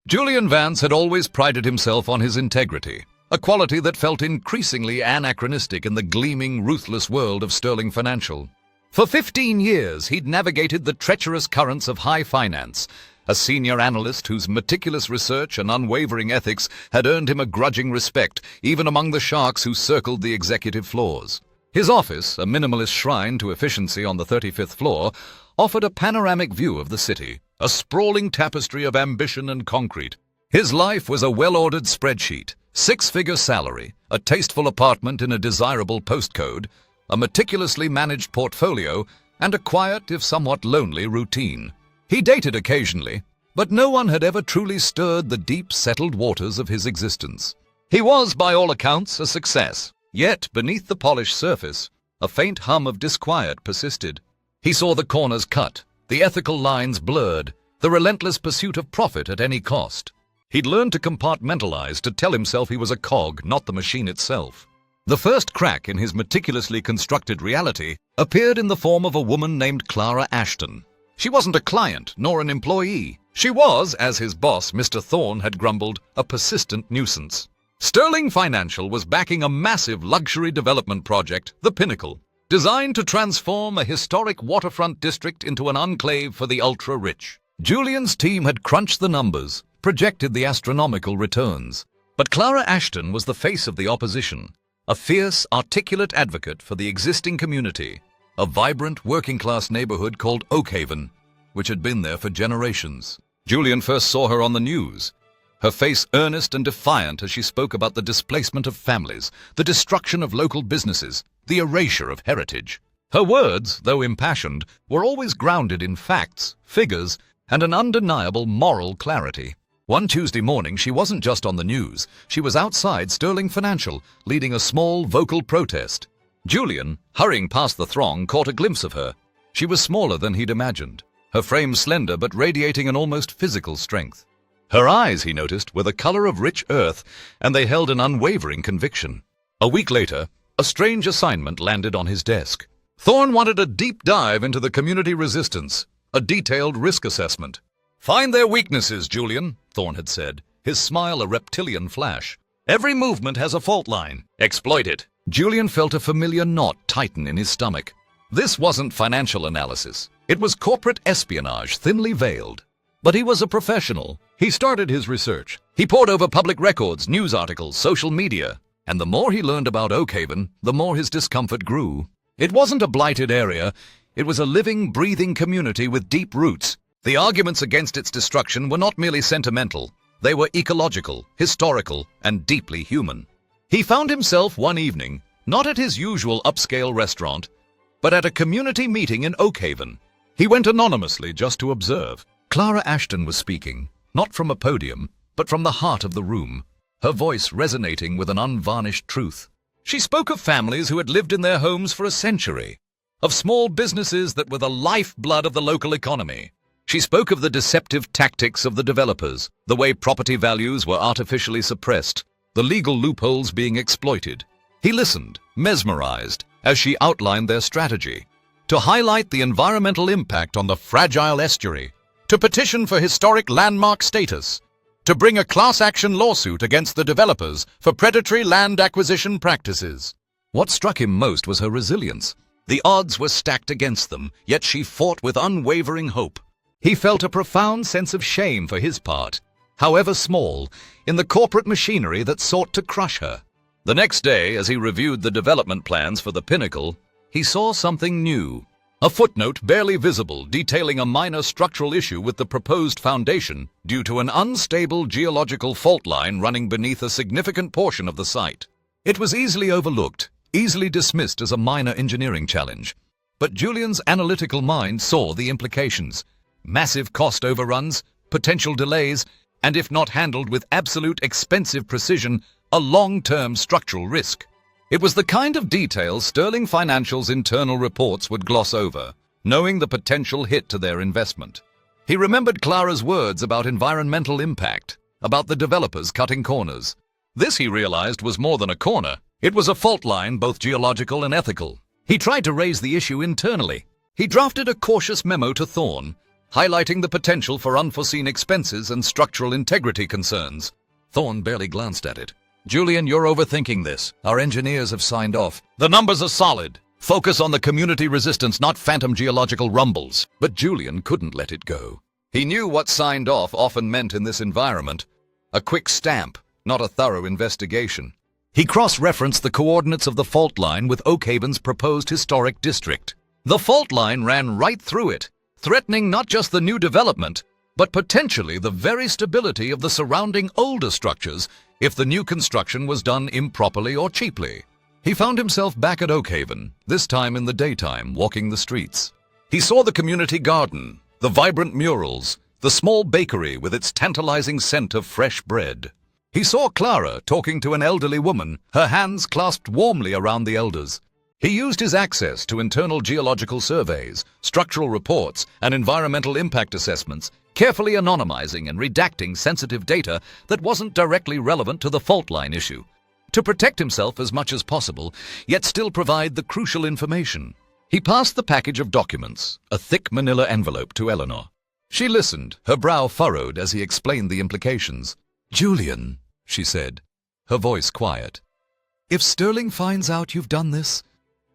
Julian Vance had always prided himself on his integrity, a quality that felt increasingly anachronistic in the gleaming, ruthless world of Sterling Financial. For 15 years, he'd navigated the treacherous currents of high finance, a senior analyst whose meticulous research and unwavering ethics had earned him a grudging respect even among the sharks who circled the executive floors. His office, a minimalist shrine to efficiency on the 35th floor, offered a panoramic view of the city, a sprawling tapestry of ambition and concrete. His life was a well-ordered spreadsheet, six-figure salary, a tasteful apartment in a desirable postcode, a meticulously managed portfolio, and a quiet, if somewhat lonely, routine. He dated occasionally, but no one had ever truly stirred the deep, settled waters of his existence. He was, by all accounts, a success. Yet, beneath the polished surface, a faint hum of disquiet persisted. He saw the corners cut, the ethical lines blurred, the relentless pursuit of profit at any cost. He'd learned to compartmentalize, to tell himself he was a cog, not the machine itself. The first crack in his meticulously constructed reality appeared in the form of a woman named Clara Ashton. She wasn't a client, nor an employee. She was, as his boss, Mr. Thorne, had grumbled, a persistent nuisance. Sterling Financial was backing a massive luxury development project, the Pinnacle, designed to transform a historic waterfront district into an enclave for the ultra-rich. Julian's team had crunched the numbers, projected the astronomical returns. But Clara Ashton was the face of the opposition, a fierce, articulate advocate for the existing community, a vibrant working-class neighborhood called Oakhaven, which had been there for generations. Julian first saw her on the news, her face earnest and defiant as she spoke about the displacement of families, the destruction of local businesses, the erasure of heritage. Her words, though impassioned, were always grounded in facts, figures, and an undeniable moral clarity. One Tuesday morning, she wasn't just on the news. She was outside Sterling Financial, leading a small, vocal protest. Julian, hurrying past the throng, caught a glimpse of her. She was smaller than he'd imagined, her frame slender but radiating an almost physical strength. Her eyes, he noticed, were the color of rich earth, and they held an unwavering conviction. A week later, a strange assignment landed on his desk. Thorne wanted a deep dive into the community resistance, a detailed risk assessment. "Find their weaknesses, Julian," Thorne had said, his smile a reptilian flash. "Every movement has a fault line. Exploit it." Julian felt a familiar knot tighten in his stomach. This wasn't financial analysis. It was corporate espionage, thinly veiled. But he was a professional. He started his research. He pored over public records, news articles, social media. And the more he learned about Oakhaven, the more his discomfort grew. It wasn't a blighted area. It was a living, breathing community with deep roots. The arguments against its destruction were not merely sentimental. They were ecological, historical, and deeply human. He found himself one evening, not at his usual upscale restaurant, but at a community meeting in Oakhaven. He went anonymously just to observe. Clara Ashton was speaking, not from a podium, but from the heart of the room, her voice resonating with an unvarnished truth. She spoke of families who had lived in their homes for a century, of small businesses that were the lifeblood of the local economy. She spoke of the deceptive tactics of the developers, the way property values were artificially suppressed, the legal loopholes being exploited. He listened, mesmerized, as she outlined their strategy. To highlight the environmental impact on the fragile estuary, to petition for historic landmark status, to bring a class action lawsuit against the developers for predatory land acquisition practices. What struck him most was her resilience. The odds were stacked against them, yet she fought with unwavering hope. He felt a profound sense of shame for his part, however small, in the corporate machinery that sought to crush her. The next day, as he reviewed the development plans for the Pinnacle, he saw something new. A footnote barely visible detailing a minor structural issue with the proposed foundation due to an unstable geological fault line running beneath a significant portion of the site. It was easily overlooked, easily dismissed as a minor engineering challenge. But Julian's analytical mind saw the implications. Massive cost overruns, potential delays, and if not handled with absolute expensive precision, a long-term structural risk. It was the kind of detail Sterling Financial's internal reports would gloss over, knowing the potential hit to their investment. He remembered Clara's words about environmental impact, about the developers cutting corners. This, he realized, was more than a corner. It was a fault line, both geological and ethical. He tried to raise the issue internally. He drafted a cautious memo to Thorne, highlighting the potential for unforeseen expenses and structural integrity concerns. Thorne barely glanced at it. "Julian, you're overthinking this. Our engineers have signed off. The numbers are solid. Focus on the community resistance, not phantom geological rumbles." But Julian couldn't let it go. He knew what signed off often meant in this environment. A quick stamp, not a thorough investigation. He cross-referenced the coordinates of the fault line with Oakhaven's proposed historic district. The fault line ran right through it, threatening not just the new development, but potentially the very stability of the surrounding older structures if the new construction was done improperly or cheaply. He found himself back at Oakhaven, this time in the daytime, walking the streets. He saw the community garden, the vibrant murals, the small bakery with its tantalizing scent of fresh bread. He saw Clara talking to an elderly woman, her hands clasped warmly around the elders. He used his access to internal geological surveys, structural reports, and environmental impact assessments, carefully anonymizing and redacting sensitive data that wasn't directly relevant to the fault line issue, to protect himself as much as possible, yet still provide the crucial information. He passed the package of documents, a thick manila envelope, to Eleanor. She listened, her brow furrowed as he explained the implications. "Julian," she said, her voice quiet, "if Sterling finds out you've done this,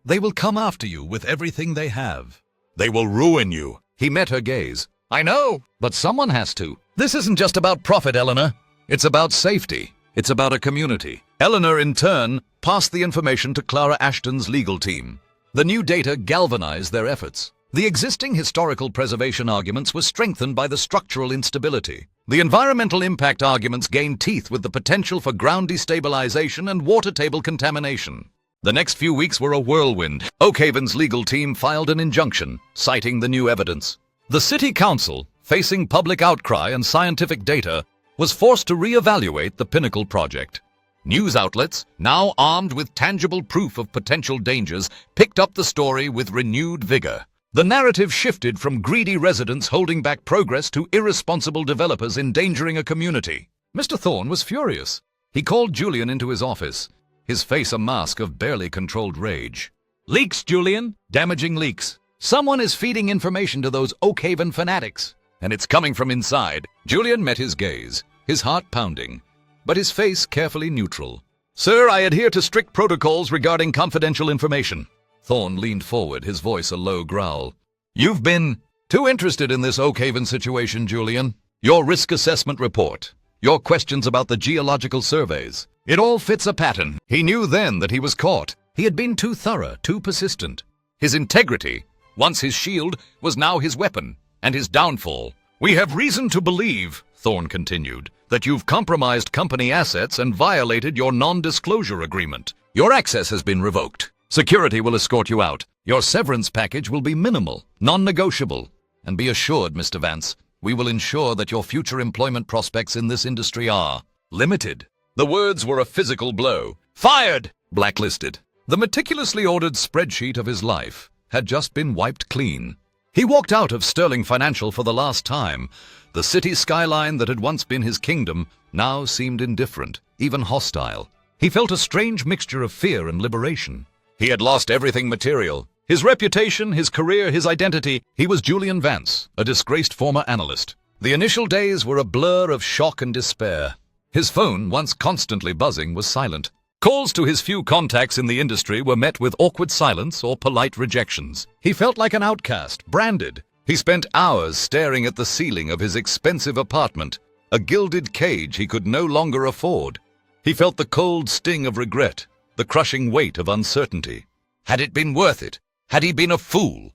they will come after you with everything they have. They will ruin you." He met her gaze. "I know, but someone has to. This isn't just about profit, Eleanor. It's about safety. It's about a community." Eleanor, in turn, passed the information to Clara Ashton's legal team. The new data galvanized their efforts. The existing historical preservation arguments were strengthened by the structural instability. The environmental impact arguments gained teeth with the potential for ground destabilization and water table contamination. The next few weeks were a whirlwind. Oakhaven's legal team filed an injunction, citing the new evidence. The city council, facing public outcry and scientific data, was forced to reevaluate the Pinnacle project. News outlets, now armed with tangible proof of potential dangers, picked up the story with renewed vigor. The narrative shifted from greedy residents holding back progress to irresponsible developers endangering a community. Mr. Thorne was furious. He called Julian into his office, his face a mask of barely controlled rage. "Leaks, Julian. Damaging leaks. Someone is feeding information to those Oakhaven fanatics, and it's coming from inside." Julian met his gaze, his heart pounding, but his face carefully neutral. "Sir, I adhere to strict protocols regarding confidential information." Thorne leaned forward, his voice a low growl. "You've been too interested in this Oakhaven situation, Julian. Your risk assessment report, your questions about the geological surveys, it all fits a pattern." He knew then that he was caught. He had been too thorough, too persistent. His integrity, once his shield, was now his weapon, and his downfall. "We have reason to believe," Thorne continued, "that you've compromised company assets and violated your non-disclosure agreement. Your access has been revoked. Security will escort you out. Your severance package will be minimal, non-negotiable. And be assured, Mr. Vance, we will ensure that your future employment prospects in this industry are limited." The words were a physical blow. "Fired!" Blacklisted. The meticulously ordered spreadsheet of his life had just been wiped clean. He walked out of Sterling Financial for the last time. The city skyline that had once been his kingdom now seemed indifferent, even hostile. He felt a strange mixture of fear and liberation. He had lost everything material. His reputation, his career, his identity. He was Julian Vance, a disgraced former analyst. The initial days were a blur of shock and despair. His phone, once constantly buzzing, was silent. Calls to his few contacts in the industry were met with awkward silence or polite rejections. He felt like an outcast, branded. He spent hours staring at the ceiling of his expensive apartment, a gilded cage he could no longer afford. He felt the cold sting of regret, the crushing weight of uncertainty. Had it been worth it? Had he been a fool?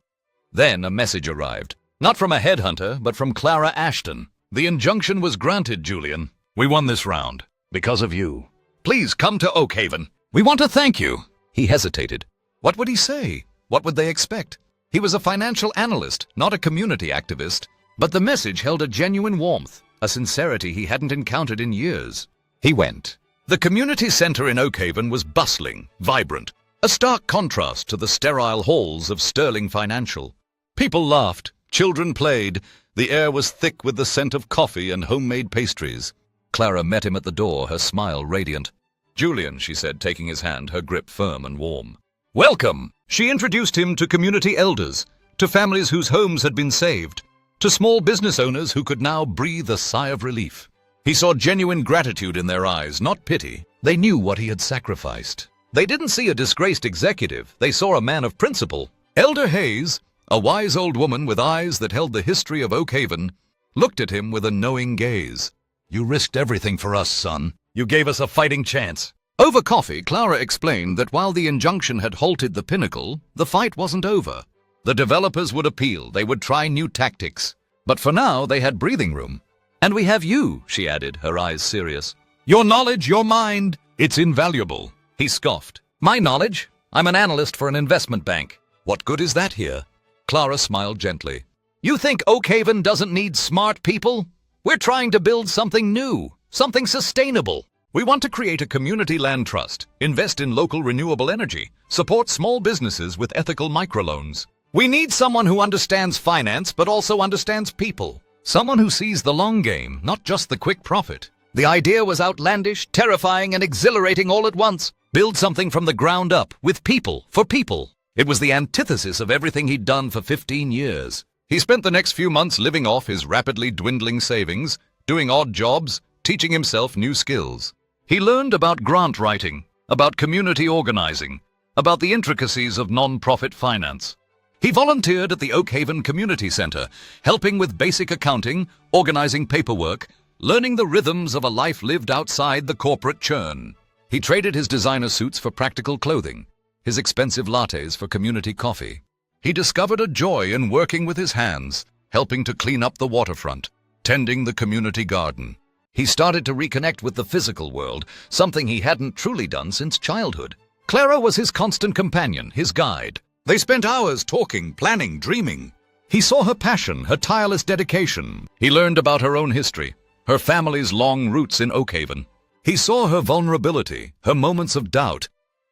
Then a message arrived. Not from a headhunter, but from Clara Ashton. "The injunction was granted, Julian. We won this round. Because of you. Please come to Oakhaven. We want to thank you." He hesitated. What would he say? What would they expect? He was a financial analyst, not a community activist. But the message held a genuine warmth, a sincerity he hadn't encountered in years. He went. The community center in Oakhaven was bustling, vibrant, a stark contrast to the sterile halls of Sterling Financial. People laughed, children played, the air was thick with the scent of coffee and homemade pastries. Clara met him at the door, her smile radiant. "Julian," she said, taking his hand, her grip firm and warm. "Welcome!" She introduced him to community elders, to families whose homes had been saved. to small business owners who could now breathe a sigh of relief. He saw genuine gratitude in their eyes, not pity. They knew what he had sacrificed. They didn't see a disgraced executive. They saw a man of principle. Elder Hayes, a wise old woman with eyes that held the history of Oak Haven, looked at him with a knowing gaze. "You risked everything for us, son. You gave us a fighting chance." Over coffee, Clara explained that while the injunction had halted the pinnacle, the fight wasn't over. The developers would appeal. They would try new tactics. But for now, they had breathing room. "And we have you," she added, her eyes serious. "Your knowledge, your mind, it's invaluable." He scoffed. "My knowledge? I'm an analyst for an investment bank. What good is that here?" Clara smiled gently. "You think Oak Haven doesn't need smart people? We're trying to build something new, something sustainable. We want to create a community land trust, invest in local renewable energy, support small businesses with ethical microloans. We need someone who understands finance but also understands people. Someone who sees the long game, not just the quick profit." The idea was outlandish, terrifying, and exhilarating all at once. Build something from the ground up, with people, for people. It was the antithesis of everything he'd done for 15 years. He spent the next few months living off his rapidly dwindling savings, doing odd jobs, teaching himself new skills. He learned about grant writing, about community organizing, about the intricacies of non-profit finance. He volunteered at the Oak Haven Community Center, helping with basic accounting, organizing paperwork, learning the rhythms of a life lived outside the corporate churn. He traded his designer suits for practical clothing, his expensive lattes for community coffee. He discovered a joy in working with his hands, helping to clean up the waterfront, tending the community garden. He started to reconnect with the physical world, something he hadn't truly done since childhood. Clara was his constant companion, his guide. They spent hours talking, planning, dreaming. He saw her passion, her tireless dedication. He learned about her own history, her family's long roots in Oak Haven. He saw her vulnerability, her moments of doubt,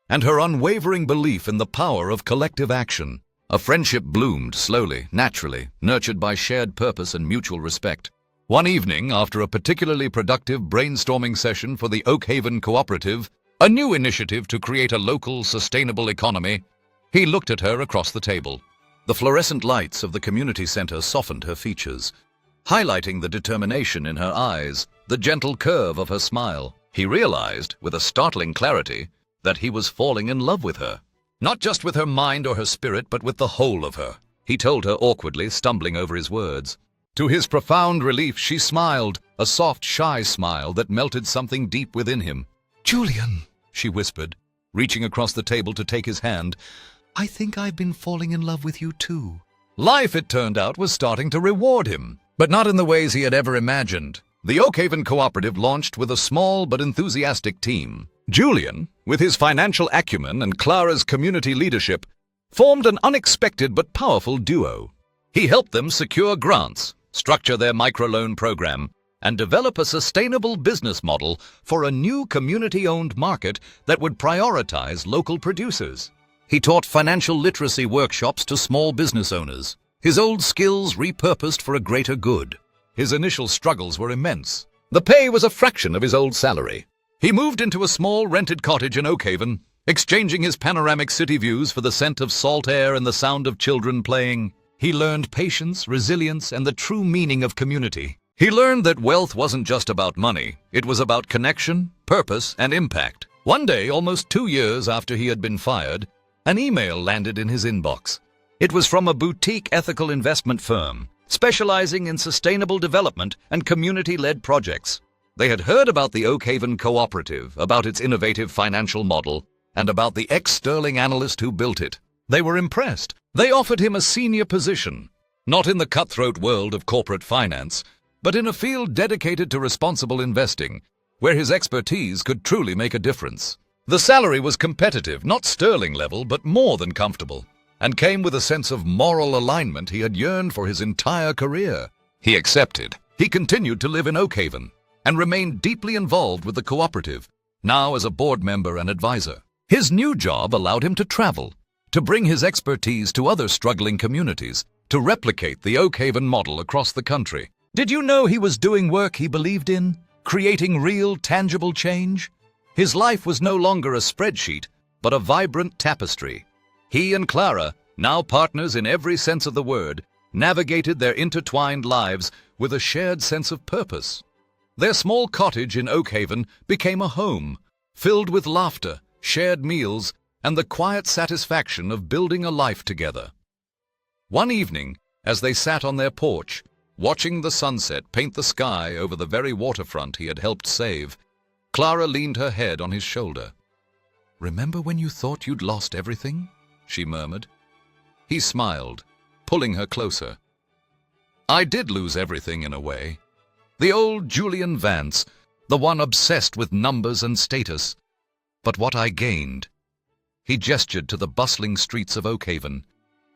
and her unwavering belief in the power of collective action. A friendship bloomed slowly, naturally, nurtured by shared purpose and mutual respect. One evening, after a particularly productive brainstorming session for the Oak Haven Cooperative, a new initiative to create a local, sustainable economy, he looked at her across the table. The fluorescent lights of the community center softened her features, highlighting the determination in her eyes, the gentle curve of her smile. He realized, with a startling clarity, that he was falling in love with her. Not just with her mind or her spirit, but with the whole of her. He told her awkwardly, stumbling over his words. To his profound relief, she smiled, a soft, shy smile that melted something deep within him. "Julian," she whispered, reaching across the table to take his hand, "I think I've been falling in love with you too." Life, it turned out, was starting to reward him, but not in the ways he had ever imagined. The Oak Haven Cooperative launched with a small but enthusiastic team. Julian, with his financial acumen and Clara's community leadership, formed an unexpected but powerful duo. He helped them secure grants, structure their microloan program, and develop a sustainable business model for a new community-owned market that would prioritize local producers. He taught financial literacy workshops to small business owners, his old skills repurposed for a greater good. His initial struggles were immense. The pay was a fraction of his old salary. He moved into a small rented cottage in Oak Haven, exchanging his panoramic city views for the scent of salt air and the sound of children playing. He learned patience, resilience, and the true meaning of community. He learned that wealth wasn't just about money. It was about connection, purpose, and impact. One day, almost 2 years after he had been fired, an email landed in his inbox. It was from a boutique ethical investment firm, specializing in sustainable development and community-led projects. They had heard about the Oak Haven Cooperative, about its innovative financial model, and about the ex-Sterling analyst who built it. They were impressed. They offered him a senior position, not in the cutthroat world of corporate finance, but in a field dedicated to responsible investing, where his expertise could truly make a difference. The salary was competitive, not Sterling level, but more than comfortable, and came with a sense of moral alignment he had yearned for his entire career. He accepted. He continued to live in Oak Haven and remained deeply involved with the cooperative, now as a board member and advisor. His new job allowed him to travel, to bring his expertise to other struggling communities, to replicate the Oak Haven model across the country. Did you know he was doing work he believed in, creating real, tangible change? His life was no longer a spreadsheet, but a vibrant tapestry. He and Clara, now partners in every sense of the word, navigated their intertwined lives with a shared sense of purpose. Their small cottage in Oakhaven became a home, filled with laughter, shared meals, and the quiet satisfaction of building a life together. One evening, as they sat on their porch, watching the sunset paint the sky over the very waterfront he had helped save, Clara leaned her head on his shoulder. "Remember when you thought you'd lost everything?" she murmured. He smiled, pulling her closer. "I did lose everything in a way. The old Julian Vance, the one obsessed with numbers and status. But what I gained..." He gestured to the bustling streets of Oakhaven,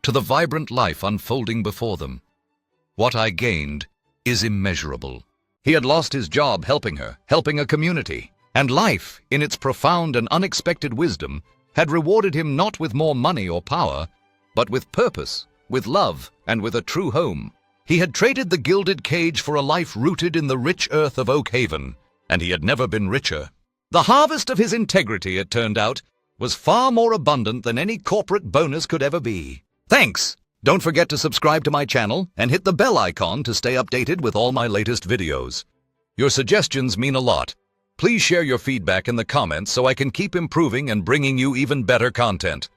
to the vibrant life unfolding before them. "What I gained is immeasurable." He had lost his job helping her, helping a community, and life, in its profound and unexpected wisdom, had rewarded him not with more money or power, but with purpose, with love, and with a true home. He had traded the gilded cage for a life rooted in the rich earth of Oakhaven, and he had never been richer. The harvest of his integrity, it turned out, was far more abundant than any corporate bonus could ever be. Thanks! Don't forget to subscribe to my channel and hit the bell icon to stay updated with all my latest videos. Your suggestions mean a lot. Please share your feedback in the comments so I can keep improving and bringing you even better content.